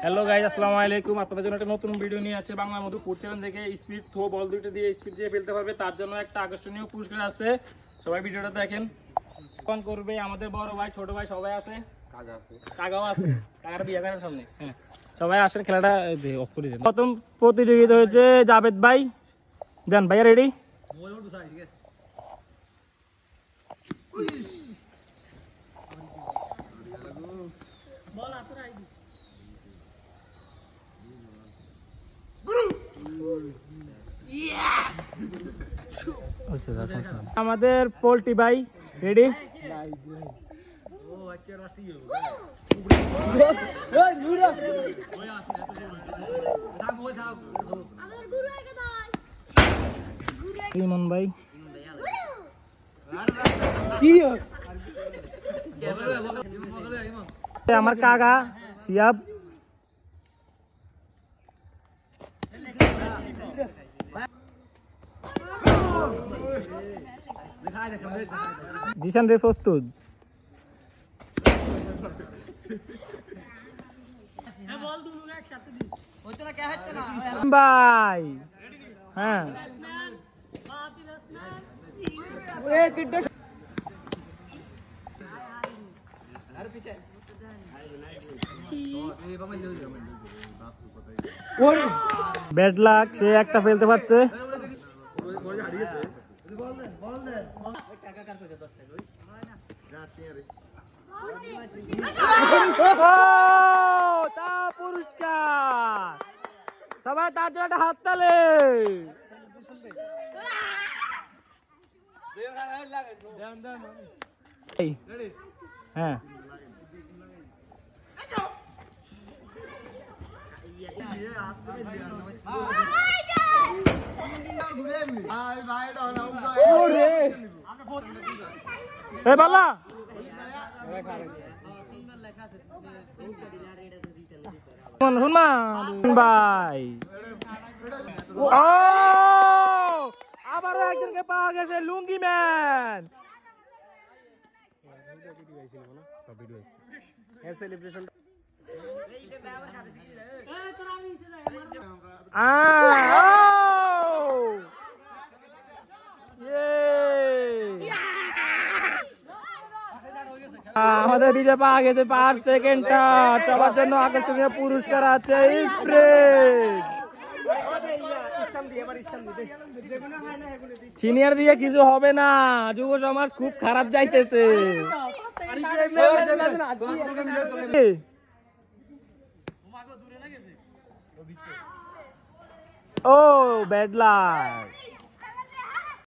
Hello guys, আসসালামু আলাইকুম। আপনাদের জন্য একটা নতুন ভিডিও নিয়ে আছে বাংলা মধু ফুড চ্যানেল থেকে। স্পিড থ্রো বল দুটো দিয়ে স্পিড দিয়ে ফেলতে পারবে, তার জন্য একটা আকর্ষণীয় পুরস্কার আছে। সবাই ভিডিওটা দেখেন। ফোন করবে আমাদের বড় ভাই, ছোট ভাই সবাই আছে, কাকাও আছে, কাকার বিয়ে করার সামনে। হ্যাঁ, সবাই আসেন, খেলাটা অফ করে দেন। প্রথম প্রতিযোগিতা হয়েছে জাবেদ ভাই। দেন ভাইয়া রেডি। আমাদের পোল্ট্রি ভাই রেডি। ইমন ভাই আমার কাকা শিয়াব। জিশান রে প্রস্তুত। ভাই হ্যাঁ, ব্যাড লাক, সে একটা ফেলতে পারছে। তা পুরস্কার, সবাই তার জন্য একটা হাত তালে। হ্যাঁ, বালা ভাই, আবারও একজনকে পাওয়া গেছে, লুঙ্গি ম্যান। আমাদের বিজয় পাওয়া গেছে 5 সেকেন্ডটা। সবার জন্য আকর্ষণীয় পুরস্কার আছে। সিনিয়র দিয়ে কিছু হবে না, যুব সমাজ খুব খারাপ যাইতেছে। ও ব্যাড লাক।